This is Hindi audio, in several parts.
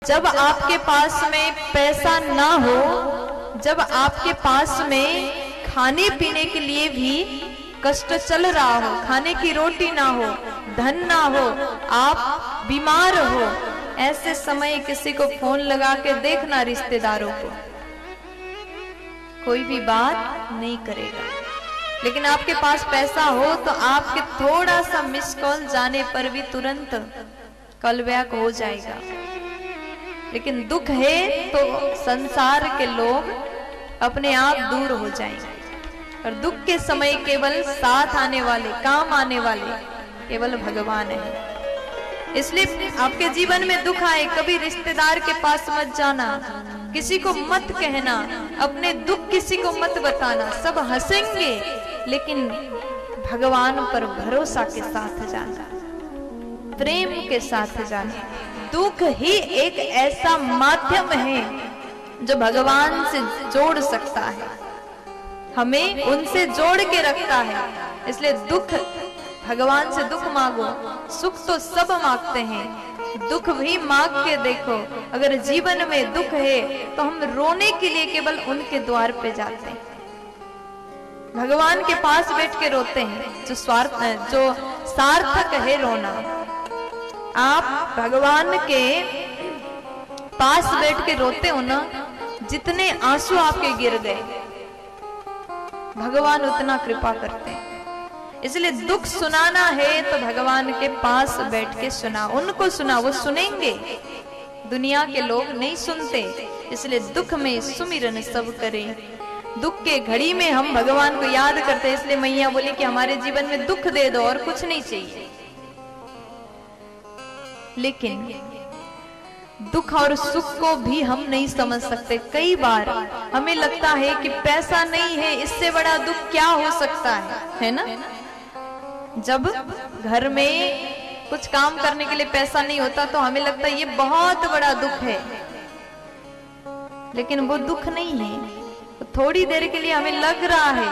जब आपके पास में पैसा ना हो, जब आपके पास में खाने पीने के लिए भी कष्ट चल रहा हो, खाने की रोटी ना हो, धन ना हो, आप बीमार हो, ऐसे समय किसी को फोन लगा के देखना रिश्तेदारों को, कोई भी बात नहीं करेगा। लेकिन आपके पास पैसा हो तो आपके थोड़ा सा मिस कॉल जाने पर भी तुरंत कॉल बैक हो जाएगा। लेकिन दुख है तो संसार के लोग अपने आप दूर हो जाएंगे, और दुख के समय केवल साथ आने वाले, काम आने वाले केवल भगवान है। इसलिए आपके जीवन में दुख आए, कभी रिश्तेदार के पास मत जाना, किसी को मत कहना, अपने दुख किसी को मत बताना। सब हंसेंगे लेकिन भगवान पर भरोसा के साथ जाना, प्रेम के साथ जाना। दुख ही एक ऐसा माध्यम है जो भगवान से जोड़ सकता है, हमें उनसे जोड़ के रखता है। इसलिए दुख, भगवान से दुख मांगो, सुख तो सब मांगते हैं, दुख भी मांग के देखो। अगर जीवन में दुख है तो हम रोने के लिए केवल उनके द्वार पे जाते हैं, भगवान के पास बैठ के रोते हैं, जो सार्थक है रोना। आप भगवान के पास बैठ के रोते हो ना, जितने आंसू आपके गिर गए भगवान उतना कृपा करते हैं। इसलिए दुख सुनाना है तो भगवान के पास बैठ के सुना, उनको सुना, वो सुनेंगे, दुनिया के लोग नहीं सुनते। इसलिए दुख में सुमिरन सब करें। दुख के घड़ी में हम भगवान को याद करते हैं। इसलिए मैया बोली कि हमारे जीवन में दुख दे दो और कुछ नहीं चाहिए। लेकिन दुख और सुख को भी हम नहीं समझ सकते। कई बार हमें लगता है कि पैसा नहीं है, इससे बड़ा दुख क्या हो सकता है ना? जब घर में कुछ काम करने के लिए पैसा नहीं होता तो हमें लगता है ये बहुत बड़ा दुख है, लेकिन वो दुख नहीं है। तो थोड़ी देर के लिए हमें लग रहा है,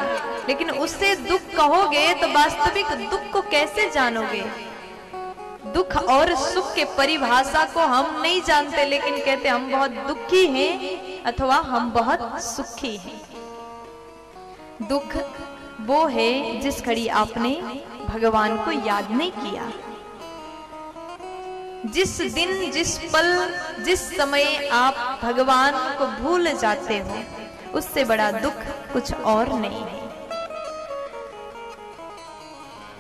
लेकिन उससे दुख कहोगे तो वास्तविक दुख को कैसे जानोगे? दुख और सुख के परिभाषा को हम नहीं जानते, लेकिन कहते हम बहुत दुखी हैं अथवा हम बहुत सुखी हैं। दुख वो है जिस घड़ी आपने भगवान को याद नहीं किया, जिस दिन, जिस पल, जिस समय आप भगवान को भूल जाते हो, उससे बड़ा दुख कुछ और नहीं है।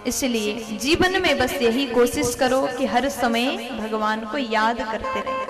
इसलिए जीवन में बस यही कोशिश करो कि हर समय भगवान को याद करते रहे।